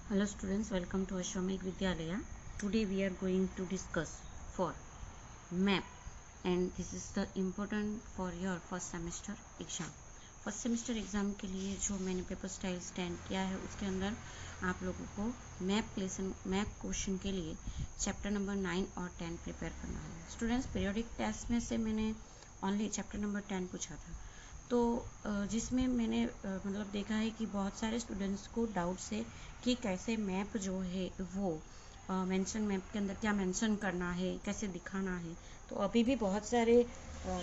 Hello students, welcome to Ashramik Vidyalaya. Today we are going to discuss for map, and this is the important for your first semester exam. First semester exam के लिए जो मैंने paper style stand किया है उसके अंदर आप लोगों को मैप क्वेश्चन के लिए चैप्टर नंबर 9 और 10 प्रिपेयर करना है। स्टूडेंट्स, पीरियोडिक टेस्ट में से मैंने ओनली चैप्टर नंबर 10 पूछा था, तो जिसमें मैंने मतलब देखा है कि बहुत सारे स्टूडेंट्स को डाउट्स है कि कैसे मैप जो है वो मेंशन मैप के अंदर क्या मेंशन करना है, कैसे दिखाना है। तो अभी भी बहुत सारे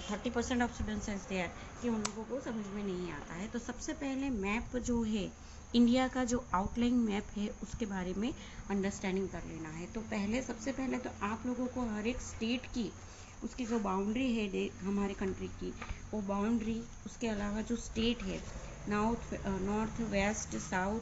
30% ऑफ स्टूडेंट्स ऐसे हैं कि उन लोगों को समझ में नहीं आता है। तो सबसे पहले मैप जो है इंडिया का जो आउटलाइन मैप है उसके बारे में अंडरस्टैंडिंग कर लेना है। तो सबसे पहले तो आप लोगों को हर एक स्टेट की उसकी जो बाउंड्री है हमारे कंट्री की, वो बाउंड्री, उसके अलावा जो स्टेट है नॉर्थ वेस्ट साउथ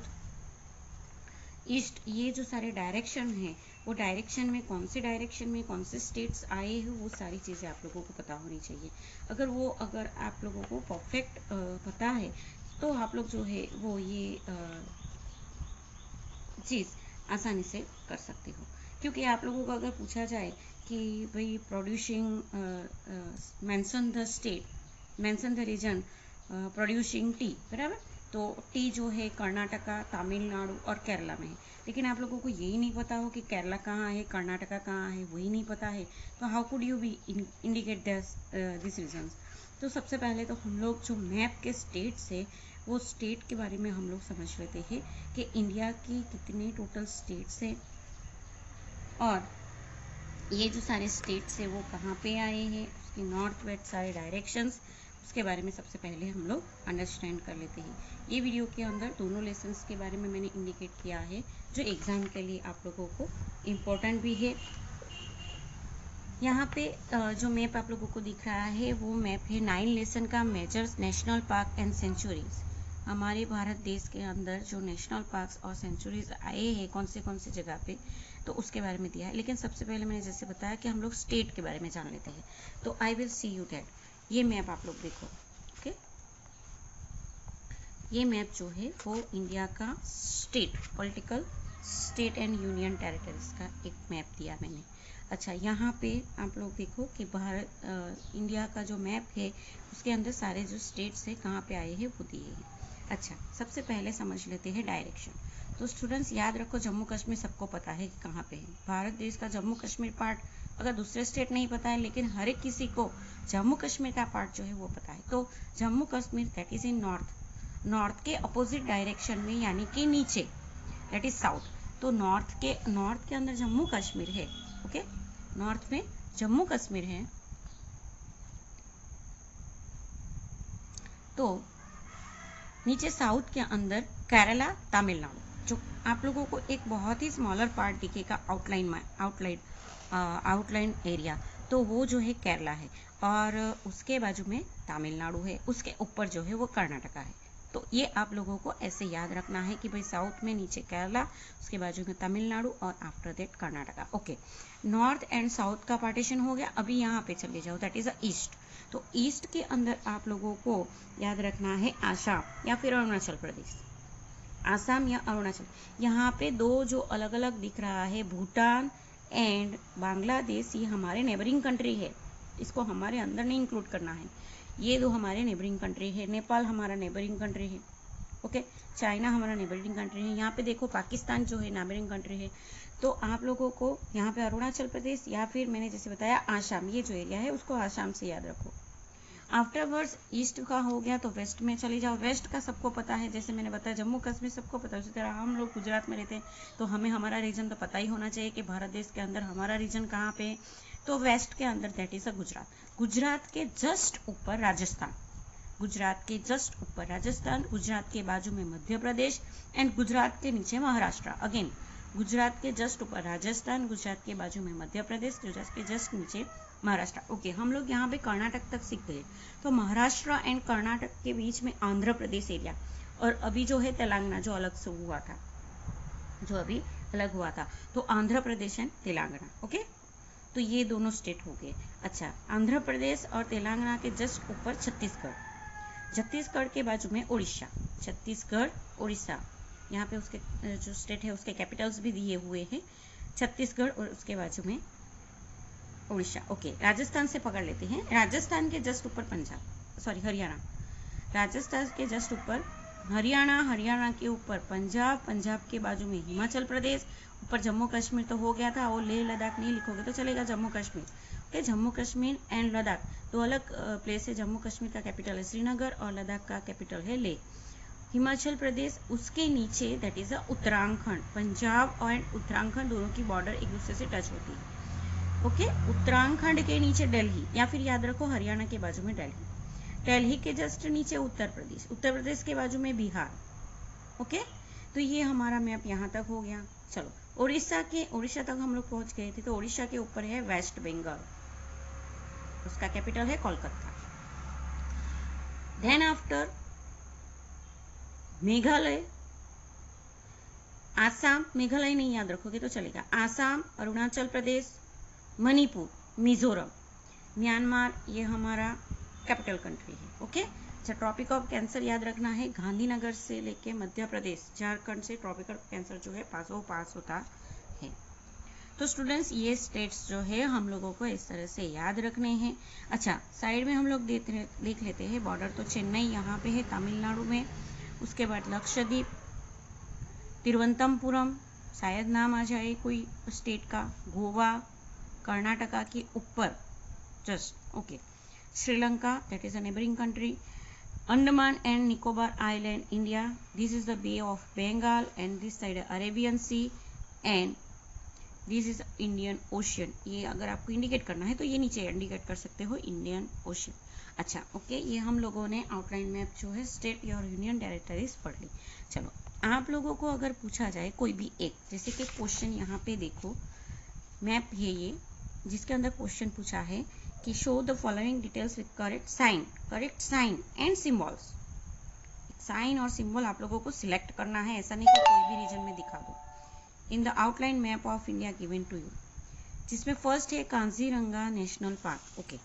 ईस्ट, ये जो सारे डायरेक्शन हैं वो डायरेक्शन में कौन से डायरेक्शन में कौन से स्टेट्स आए हैं वो सारी चीज़ें आप लोगों को पता होनी चाहिए। अगर आप लोगों को परफेक्ट पता है तो आप लोग जो है वो ये चीज़ आसानी से कर सकते हो। क्योंकि आप लोगों को अगर पूछा जाए कि भाई producing mention the state, mention the region producing tea, बराबर, तो टी जो है कर्नाटका, तमिलनाडु और केरला में है। लेकिन आप लोगों को यही नहीं पता हो कि केरला कहाँ है, कर्नाटका कहाँ है, वही नहीं पता है, तो how could you be indicate this regions. तो सबसे पहले तो हम लोग जो मैप के स्टेट्स है वो स्टेट के बारे में हम लोग समझ लेते हैं कि इंडिया की कितने टोटल स्टेट्स हैं और ये जो सारे स्टेट्स है वो कहाँ पे आए हैं, उसकी नॉर्थ वेस्ट सारे डायरेक्शंस, उसके बारे में सबसे पहले हम लोग अंडरस्टैंड कर लेते हैं। ये वीडियो के अंदर दोनों लेसन्स के बारे में मैंने इंडिकेट किया है जो एग्ज़ाम के लिए आप लोगों को इम्पोर्टेंट भी है। यहाँ पे जो मैप आप लोगों को दिख रहा है वो मैप है 9 लेसन का, measures national park and sanctuaries. हमारे भारत देश के अंदर जो नेशनल पार्क्स और सेंचुरीज आए हैं कौन से जगह पे, तो उसके बारे में दिया है। लेकिन सबसे पहले मैंने जैसे बताया कि हम लोग स्टेट के बारे में जान लेते हैं। तो I will see you that ये मैप आप लोग देखो। ओके, ये मैप जो है वो इंडिया का state, political state and union territories का एक मैप दिया मैंने। अच्छा, यहाँ पे आप लोग देखो कि इंडिया का जो मैप है उसके अंदर सारे जो स्टेट्स है कहाँ पे आए हैं वो दिए हैं। अच्छा, सबसे पहले समझ लेते हैं डायरेक्शन। तो स्टूडेंट्स याद रखो, जम्मू कश्मीर सबको पता है कि कहाँ पे है। भारत देश का जम्मू कश्मीर पार्ट अगर दूसरे स्टेट नहीं पता है, लेकिन हर एक किसी को जम्मू कश्मीर का पार्ट जो है वो पता है। तो Jammu Kashmir that is in north के अपोजिट डायरेक्शन में, यानी कि नीचे, दैट इज साउथ। तो नॉर्थ के अंदर जम्मू कश्मीर है। ओके, नॉर्थ में जम्मू कश्मीर है। तो नीचे साउथ के अंदर केरला, तमिलनाडु, जो आप लोगों को एक बहुत ही स्मॉलर पार्ट दिखेगा आउटलाइन एरिया, तो वो जो है केरला है और उसके बाजू में तमिलनाडु है, उसके ऊपर जो है वो कर्नाटका है। तो ये आप लोगों को ऐसे याद रखना है कि भाई साउथ में नीचे केरला, उसके बाजू में तमिलनाडु और after that Karnataka. Okay, north and south का पार्टीशन हो गया। अभी यहाँ पे चले जाओ, दैट इज अ ईस्ट। तो ईस्ट के अंदर आप लोगों को याद रखना है आसाम या फिर अरुणाचल प्रदेश। आसाम या अरुणाचल, यहाँ पे दो जो अलग अलग दिख रहा है, भूटान एंड बांग्लादेश, ये हमारे नेबरिंग कंट्री है, इसको हमारे अंदर नहीं इंक्लूड करना है। ये दो हमारे नेबरिंग कंट्री है। नेपाल हमारा नेबरिंग कंट्री है। ओके, चाइना हमारा नेबरिंग कंट्री है। यहाँ पे देखो पाकिस्तान जो है नेबरिंग कंट्री है। तो आप लोगों को यहाँ पे अरुणाचल प्रदेश या फिर मैंने जैसे बताया आसाम, ये जो एरिया है उसको आसाम से याद रखो। आफ्टरवर्ड्स ईस्ट का हो गया तो वेस्ट में चले जाओ। वेस्ट का सबको पता है, जैसे मैंने बताया जम्मू कश्मीर सबको पता है, उसी तरह हम लोग गुजरात में रहते हैं तो हमें हमारा रीजन तो पता ही होना चाहिए कि भारत देश के अंदर हमारा रीजन कहाँ पे है। तो वेस्ट के अंदर that is a Gujarat. Gujarat के जस्ट ऊपर राजस्थान, गुजरात के जस्ट ऊपर राजस्थान, गुजरात के बाजू में मध्य प्रदेश एंड गुजरात के नीचे महाराष्ट्र। अगेन, गुजरात के जस्ट ऊपर राजस्थान, गुजरात के बाजू में मध्य प्रदेश, गुजरात के जस्ट नीचे महाराष्ट्र। ओके, हम लोग यहाँ पे कर्नाटक तक सीख गए। तो महाराष्ट्र एंड कर्नाटक के बीच में आंध्र प्रदेश एरिया, और अभी जो है तेलंगाना जो अलग से हुआ था, जो अभी अलग हुआ था, तो आंध्र प्रदेश एंड तेलंगाना। ओके, तो ये दोनों स्टेट हो गए। अच्छा, आंध्र प्रदेश और तेलंगाना के जस्ट ऊपर छत्तीसगढ़, छत्तीसगढ़ के बाजू में उड़ीसा, छत्तीसगढ़ उड़ीसा। यहाँ पे उसके जो स्टेट है उसके कैपिटल्स भी दिए हुए हैं, छत्तीसगढ़ और उसके बाजू में उड़ीसा। ओके, राजस्थान से पकड़ लेते हैं। राजस्थान के जस्ट ऊपर हरियाणा, राजस्थान के जस्ट ऊपर हरियाणा, हरियाणा के ऊपर पंजाब, पंजाब के बाजू में हिमाचल प्रदेश, ऊपर जम्मू कश्मीर तो हो गया था, और लेह लद्दाख नहीं लिखोगे तो चलेगा, जम्मू कश्मीर। ओके, जम्मू कश्मीर एंड लद्दाख दो अलग प्लेस है। जम्मू कश्मीर का कैपिटल है श्रीनगर और लद्दाख का कैपिटल है लेह। हिमाचल प्रदेश, उसके नीचे दैट इज उत्तराखंड। पंजाब और उत्तराखंड दोनों की बॉर्डर एक दूसरे से टच होती है। ओके, उत्तराखंड के नीचे दिल्ली, या फिर याद रखो हरियाणा के बाजू में दिल्ली। दिल्ली के जस्ट नीचे उत्तर प्रदेश, उत्तर प्रदेश के बाजू में बिहार। ओके, तो ये हमारा मैप यहाँ तक हो गया। चलो, उड़ीसा तक हम लोग पहुंच गए थे। तो उड़ीसा के ऊपर है वेस्ट बंगाल, उसका कैपिटल है कोलकाता। देन आफ्टर मेघालय, आसाम, मेघालय नहीं याद रखोगे तो चलेगा, आसाम, अरुणाचल प्रदेश, मणिपुर, मिजोरम, म्यांमार, ये हमारा कैपिटल कंट्री है। ओके, अच्छा, ट्रॉपिक ऑफ कैंसर याद रखना है, गांधीनगर से लेके मध्य प्रदेश, झारखंड से ट्रॉपिकल कैंसर जो है पास होता है। तो स्टूडेंट्स, ये स्टेट्स जो है हम लोगों को इस तरह से याद रखने हैं। अच्छा, साइड में हम लोग देख लेते हैं बॉर्डर। तो चेन्नई यहाँ पे है तमिलनाडु में, उसके बाद लक्षद्वीप, तिरुवनंतपुरम, शायद नाम आ जाए कोई स्टेट का, गोवा, कर्नाटका के ऊपर just. Okay, Sri Lanka, that is a neighboring country, Andaman and Nicobar Island, India, this is the Bay of Bengal, and this side Arabian Sea, and this is Indian Ocean। ये अगर आपको इंडिकेट करना है तो ये नीचे इंडिकेट कर सकते हो, इंडियन ओशन। अच्छा, ओके, ये हम लोगों ने आउटलाइन मैप जो है स्टेट और यूनियन टेरिटरीज पढ़ ली। चलो, आप लोगों को अगर पूछा जाए कोई भी एक, जैसे कि क्वेश्चन यहाँ पे देखो, मैप है ये, जिसके अंदर क्वेश्चन पूछा है कि show the following details with correct sign and symbols. Sign और सिंबल आप लोगों को सिलेक्ट करना है, ऐसा नहीं कि कोई भी रीजन में दिखा दो। In the outline map of India given to you, जिसमें फर्स्ट है कांजीरंगा नेशनल पार्क। ओके,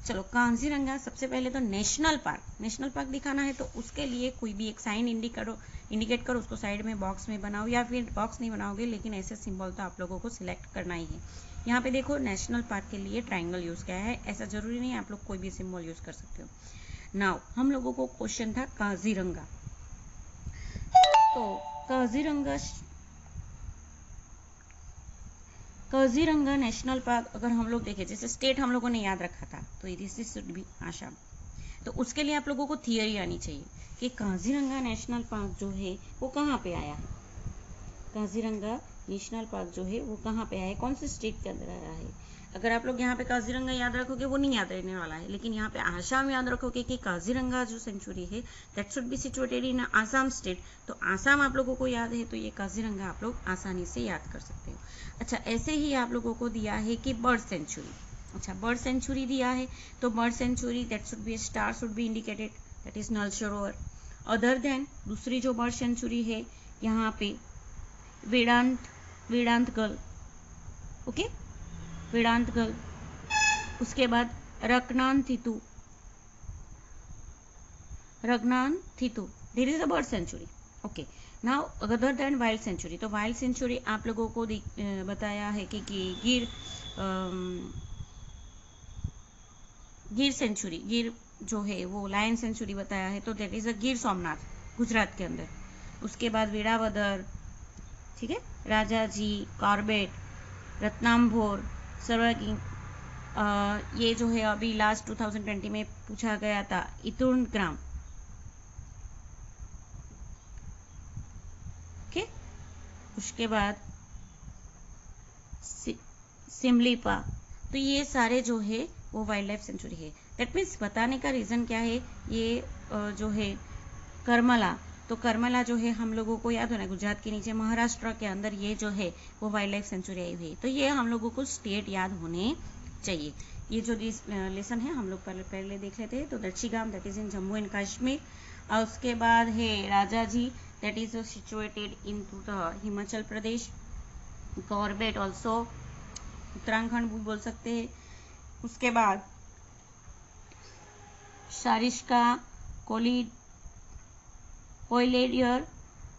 चलो, कांजीरंगा सबसे पहले तो नेशनल पार्क दिखाना है, तो उसके लिए कोई भी एक साइन इंडिकेट करो, उसको साइड में बॉक्स में बनाओ, या फिर बॉक्स नहीं बनाओगे लेकिन ऐसे सिंबल तो आप लोगों को सिलेक्ट करना ही है। यहाँ पे देखो, नेशनल पार्क के लिए ट्राइंगल यूज किया है, ऐसा जरूरी नहीं है, आप लोग कोई भी सिंबल यूज कर सकते हो। नाउ हम लोगों को क्वेश्चन था काजीरंगा, तो काजीरंगा नेशनल पार्क अगर हम लोग देखें, जैसे स्टेट हम लोगों ने याद रखा था, तो दिस शुड बी आसाम। तो उसके लिए आप लोगों को थियरी आनी चाहिए कि काजीरंगा नेशनल पार्क जो है वो कहाँ पे आया है। काजीरंगा नेशनल पार्क जो है वो कहाँ पे आया है, कौन से स्टेट के अंदर आया है। अगर आप लोग यहाँ पे काजीरंगा याद रखोगे वो नहीं याद रहने वाला है, लेकिन यहाँ पे आसाम याद रखोगे कि काजीरंगा जो सेंचुरी है that should B situated in Assam state. तो आसाम आप लोगों को याद है, तो ये काजीरंगा आप लोग आसानी से याद कर सकते हो। अच्छा, ऐसे ही आप लोगों को दिया है कि बर्ड सेंचुरी। अच्छा, बर्ड सेंचुरी दिया है, तो bird sanctuary that should be star should be indicated, that is Nal Sarovar. Other then दूसरी जो बर्ड सेंचुरी है यहाँ पे वेदांतगल। ओके, वेदांतगल, उसके बाद Ranganathittu, there is a bird sanctuary. Okay, now other than wild sanctuary, तो वाइल्ड सेंचुरी आप लोगों को बताया है कि गिर सेंचुरी, गिर जो है वो लायन सेंचुरी बताया है, तो that is a Gir Somnath, Gujarat के अंदर। उसके बाद वेरावदर, ठीक है, राजाजी, कॉर्बेट, रत्नाम्भोर, सरवगिंग, ये जो है अभी लास्ट 2020 में पूछा गया था, इतुर्नग्राम। ओके, उसके बाद सिमलीपा। तो ये सारे जो है वो वाइल्ड लाइफ सेंचुरी है। दैट मीन्स बताने का रीजन क्या है, ये जो है करमला, तो करमला जो है हम लोगों को याद होना, गुजरात के नीचे महाराष्ट्र के अंदर ये जो है वो वाइल्ड लाइफ सेंचुरी आई हुई है। तो ये हम लोगों को स्टेट याद होने चाहिए। ये जो लेसन है हम लोग पहले देख लेते हैं। तो Dachigam that is in Jammu and Kashmir, और उसके बाद है Rajaji that is situated in to the Himachal Pradesh, Corbett also Uttarakhand भी बोल सकते हैं। उसके बाद Sariska, कोयलेडियर,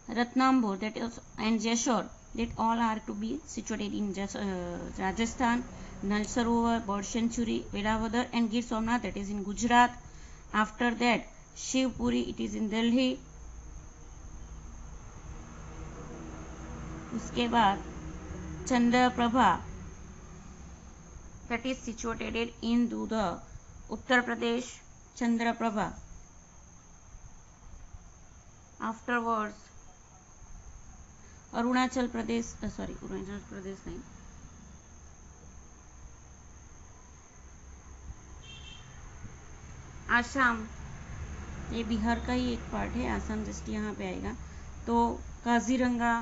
Ratnambur, that is, and Jessore, that all are to be situated in Rajasthan. Nal Sarovar, Bird Sanctuary, Vedavadar and Gir Somnath, that is in Gujarat. After that, Shivpuri, it is in Delhi. उसके बाद Chandraprabha, that is situated in Dudha, Uttar Pradesh. Chandraprabha. Afterwards, Arunachal Pradesh, Arunachal Pradesh नहीं, आसाम, ये बिहार का ही एक part है, Assam just यहाँ पे आएगा. तो काजीरंगा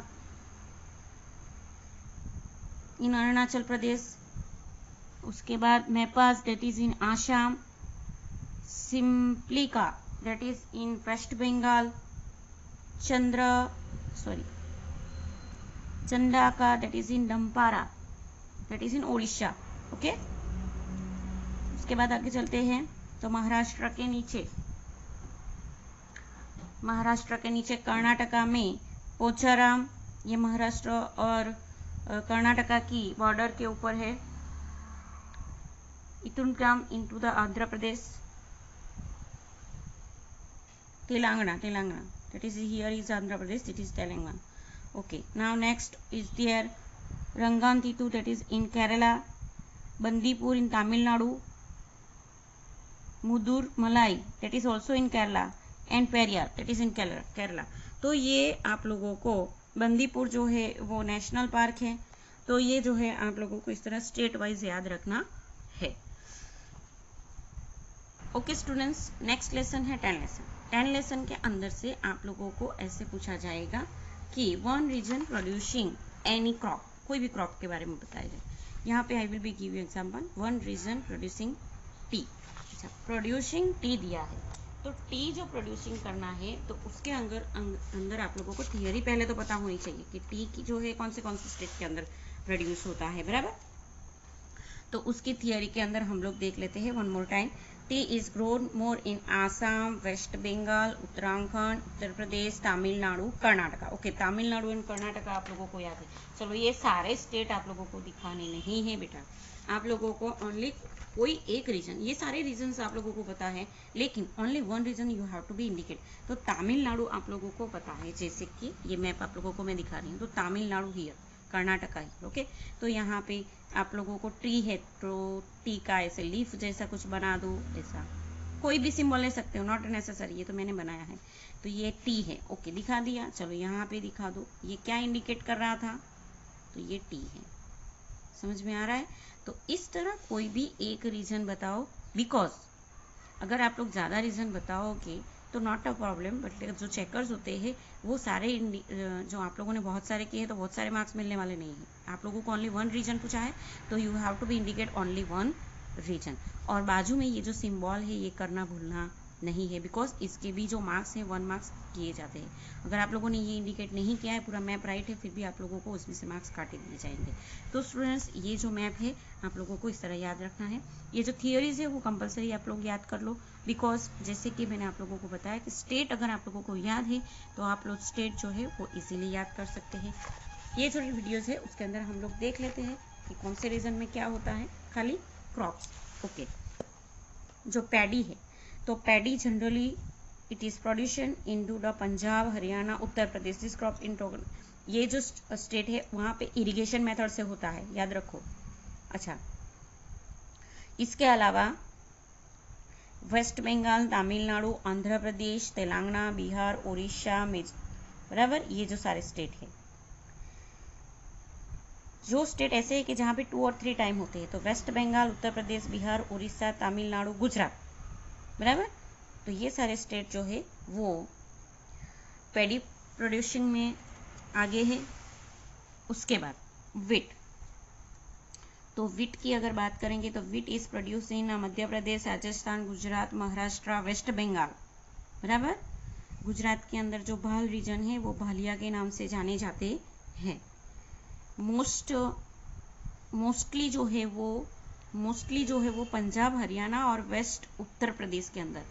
इन अरुणाचल प्रदेश. उसके बाद मेपास, दैट इज इन आसाम. सिम्प्लिका, that is in West Bengal. Chandaka, that is in Dampara, that is in Odisha. Okay, उसके बाद आगे चलते हैं. तो महाराष्ट्र के नीचे कर्नाटका में पोचाराम, ये महाराष्ट्र और कर्नाटका की बॉर्डर के ऊपर है. Eturnagaram into the Andhra Pradesh. Telangana, that is here is Andhra Pradesh, it is Telangana. Okay, now next is there Rangantitu, that is in Kerala. Bandipur in Tamil Nadu. Mudur Malai, that is also in Kerala. And Periyar, that is in Kerala. तो ये आप लोगों को बंदीपुर जो है वो national park है. तो ये जो है आप लोगों को इस तरह स्टेट वाइज याद रखना है. ओके स्टूडेंट्स, नेक्स्ट लेसन है 10 लेसन. 10 लेसन के अंदर से आप लोगों को ऐसे पूछा जाएगा कि one region producing any crop, कोई भी क्रॉप के बारे में बताया जाए. यहाँ पे I will be give you example. One region producing tea. अच्छा, प्रोड्यूसिंग टी दिया है, तो टी जो प्रोड्यूसिंग करना है तो उसके अंदर आप लोगों को थियरी पहले तो पता होनी चाहिए कि टी की जो है कौन से स्टेट के अंदर प्रोड्यूस होता है, बराबर. तो उसकी थियरी के अंदर हम लोग देख लेते हैं one more time. Tea is grown more in Assam, west Bengal, Uttarakhand, Uttar Pradesh, Tamil Nadu, Karnataka. Okay, Tamil Nadu and Karnataka आप लोगों को याद है. चलो, ये सारे स्टेट आप लोगों को दिखाने नहीं है बेटा, आप लोगों को ओनली कोई एक रीजन, ये सारे रीजन्स आप लोगों को पता है, लेकिन only one region you have to be indicate. तो तमिलनाडु आप लोगों को पता है, जैसे कि ये मैप आप लोगों को मैं दिखा रही हूँ. तो Tamil Nadu here, Karnataka he. Okay, तो यहाँ पे आप लोगों को ट्री है तो टी का ऐसे लीफ जैसा कुछ बना दो, ऐसा कोई भी सिंबल ले सकते हो, नॉट नेसेसरी, ये तो मैंने बनाया है. तो ये टी है. ओके, दिखा दिया. चलो यहाँ पे दिखा दो, ये क्या इंडिकेट कर रहा था, तो ये टी है. समझ में आ रहा है. तो इस तरह कोई भी एक रीजन बताओ, बिकॉज अगर आप लोग ज़्यादा रीजन बताओगे तो नॉट अ प्रॉब्लम, बट जो चेकर्स होते हैं वो सारे जो आप लोगों ने बहुत सारे किए हैं तो बहुत सारे मार्क्स मिलने वाले नहीं हैं. आप लोगों को ओनली वन रीजन पूछा है, तो you have to be indicate only one region. और बाजू में ये जो सिंबल है ये करना भूलना नहीं है, बिकॉज इसके भी जो मार्क्स हैं 1 मार्क्स किए जाते हैं. अगर आप लोगों ने ये इंडिकेट नहीं किया है, पूरा मैप राइट है, फिर भी आप लोगों को उसमें से मार्क्स काटे दिए जाएंगे. तो स्टूडेंट्स, ये जो मैप है आप लोगों को इस तरह याद रखना है. ये जो थियरीज है वो कंपलसरी आप लोग याद कर लो, बिकॉज जैसे कि मैंने आप लोगों को बताया कि स्टेट अगर आप लोगों को याद है तो आप लोग स्टेट जो है वो इजीली याद कर सकते हैं. ये जो वीडियोज़ है उसके अंदर हम लोग देख लेते हैं कि कौन से रीजन में क्या होता है. खाली क्रॉप्स. ओके, जो पैडी है, तो paddy generally it is production in to the Punjab, Haryana, Uttar Pradesh. This crop in total, ये जो स्टेट है वहाँ पे इरिगेशन मेथड से होता है, याद रखो. अच्छा, इसके अलावा वेस्ट बंगाल, तमिलनाडु, आंध्र प्रदेश, तेलंगाना, बिहार, उड़ीसा, बराबर, ये जो सारे स्टेट है. जो स्टेट ऐसे है कि जहाँ पे 2 और 3 टाइम होते हैं, तो वेस्ट बंगाल, उत्तर प्रदेश, बिहार, उड़ीसा, तमिलनाडु, गुजरात, बराबर. तो ये सारे स्टेट जो है वो पैडी प्रोड्यूसिंग में आगे है. उसके बाद विट, तो विट की अगर बात करेंगे तो wheat is produce in Madhya Pradesh, Rajasthan, Gujarat, Maharashtra, West Bengal, बराबर. गुजरात के अंदर जो भाल रीजन है वो भालिया के नाम से जाने जाते हैं. मोस्टली जो है वो पंजाब, हरियाणा और वेस्ट उत्तर प्रदेश के अंदर.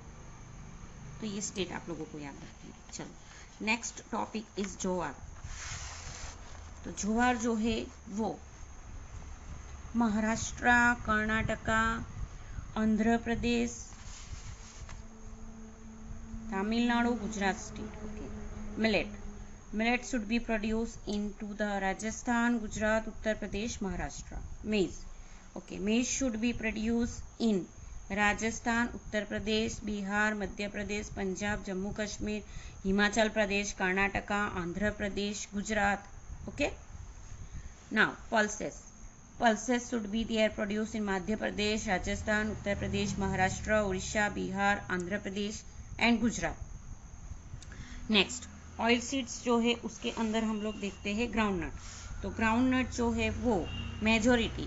तो ये स्टेट आप लोगों को याद रखना है. चलो, नेक्स्ट टॉपिक इज ज्वार। तो ज्वार जो है वो Maharashtra, Karnataka, Andhra Pradesh, Tamil Nadu, Gujarat state. Okay, millet should be produced into the Rajasthan, Gujarat, Uttar Pradesh, Maharashtra. Maize should be produced in Rajasthan, Uttar Pradesh, Bihar, Madhya Pradesh, Punjab, Jammu Kashmir, Himachal Pradesh, Karnataka, Andhra Pradesh, Gujarat. Okay. Now pulses should be there produced in Madhya Pradesh, Rajasthan, Uttar Pradesh, Maharashtra, Orissa, Bihar, Andhra Pradesh and Gujarat. Next oil seeds जो है उसके अंदर हम लोग देखते हैं groundnut. तो groundnut जो है वो majority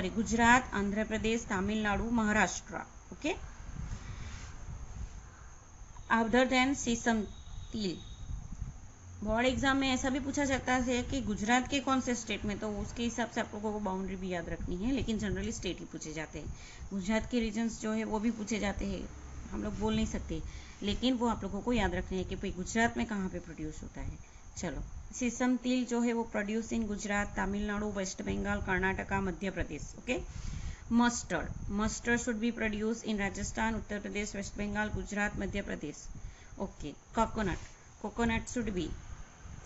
Gujarat, Andhra Pradesh, Tamil Nadu, Maharashtra. Okay, other than sesame तिल। बोर्ड एग्जाम में ऐसा भी पूछा जाता है कि गुजरात के कौन से स्टेट में, तो उसके हिसाब से आप लोगों को बाउंड्री भी याद रखनी है, लेकिन जनरली स्टेट ही पूछे जाते हैं। गुजरात के रीजन्स जो है वो भी पूछे जाते हैं, हम लोग बोल नहीं सकते, लेकिन वो आप लोगों को याद रखना है कि भाई गुजरात में कहाँ पे प्रोड्यूस होता है। चलो, सीसम तिल जो है वो produce in Gujarat, Tamil Nadu, west Bengal, Karnataka, Madhya Pradesh. Okay, mustard should be produce in Rajasthan, Uttar Pradesh, west Bengal, Gujarat, Madhya Pradesh. Okay, coconut should be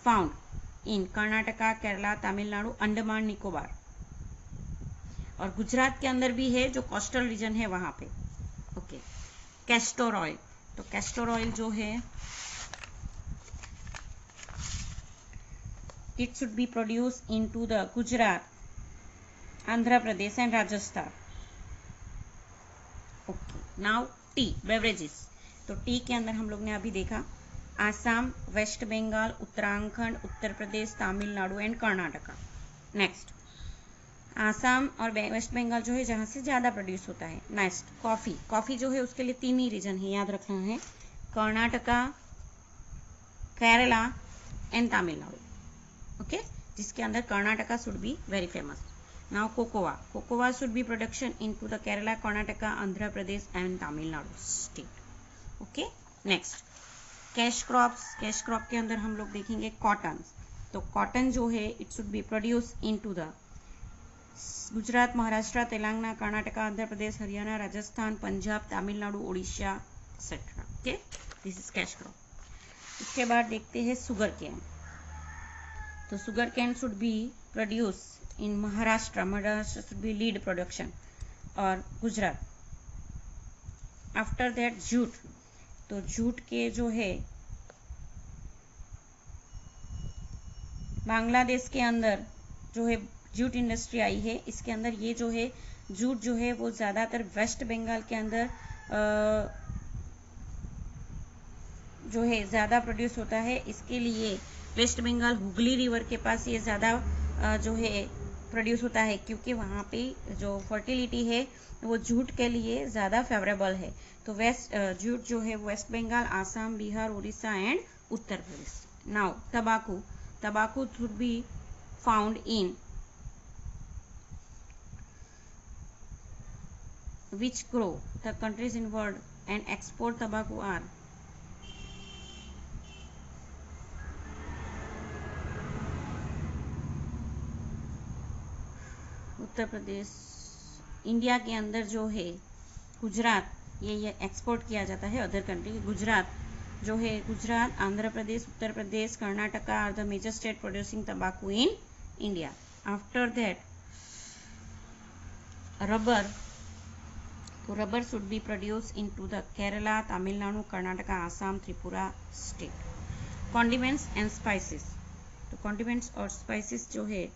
found in Karnataka, Kerala, Tamil Nadu, Andaman Nicobar, और गुजरात के अंदर भी है जो कोस्टल रीजन है वहां पे। Okay, castor oil. तो कैस्टर ऑयल जो है it should be produce into the Gujarat, Andhra Pradesh and Rajasthan. Okay, now tea beverages. तो टी के अंदर हम लोग ने अभी देखा Assam, west Bengal, Uttarakhand, Uttar Pradesh, Tamil Nadu and Karnataka. Next Assam और वेस्ट बंगाल जो है जहाँ से ज़्यादा प्रोड्यूस होता है। नेक्स्ट कॉफ़ी जो है उसके लिए 3 ही रीजन है, याद रखना है, कर्नाटका, केरला एंड तमिलनाडु। ओके, जिसके अंदर Karnataka should be very famous. Now cocoa should be production into the Kerala, Karnataka, Andhra Pradesh and Tamil Nadu state. Okay, next cash crop के अंदर हम लोग देखेंगे कॉटन। तो कॉटन जो है it should be produce into the Gujarat, Maharashtra, Telangana, Karnataka, Andhra Pradesh, Haryana, Rajasthan, Punjab, Tamil Nadu, Orissa etcetera. Okay, this is cash crop. उसके बाद देखते हैं सुगर कैन। तो sugar cane should be produce in Maharashtra should be lead production, और गुजरात। After that jute. तो जूट के जो है बांग्लादेश के अंदर जो है जूट इंडस्ट्री आई है, इसके अंदर ये जो है जूट जो है वो ज़्यादातर वेस्ट बंगाल के अंदर जो है ज़्यादा प्रोड्यूस होता है। इसके लिए वेस्ट बंगाल हुगली रिवर के पास ये ज़्यादा जो है प्रोड्यूस होता है, क्योंकि वहाँ पे जो फर्टिलिटी है वो जूट के लिए ज़्यादा फेवरेबल है। तो जूट जो है वेस्ट बंगाल, आसाम, बिहार, उड़ीसा एंड उत्तर प्रदेश। नाउ तंबाकू should be found in which grow the countries involved and export tobacco are Uttar Pradesh. India के अंदर जो है गुजरात, ये एक्सपोर्ट किया जाता है अदर कंट्री। गुजरात जो है Gujarat, Andhra Pradesh, Uttar Pradesh, Karnataka are the major state producing तंबाकू in India. After that rubber. तो rubber should be produce into the Kerala, Tamil Nadu, Karnataka, Assam, Tripura state. Condiments and spices. तो कॉन्डिमेंट्स और स्पाइसेस जो है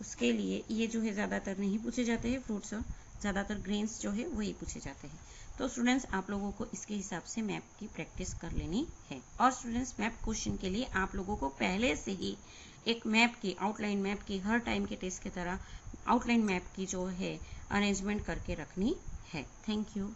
उसके लिए ये जो है ज़्यादातर नहीं पूछे जाते हैं, फ्रूट्स और ज़्यादातर ग्रेन्स जो है वही पूछे जाते हैं। तो स्टूडेंट्स आप लोगों को इसके हिसाब से मैप की प्रैक्टिस कर लेनी है। और स्टूडेंट्स मैप क्वेश्चन के लिए आप लोगों को पहले से ही एक मैप की आउटलाइन मैप की हर टाइम के टेस्ट की तरह आउटलाइन मैप की जो है अरेंजमेंट करके रखनी है। Thank you.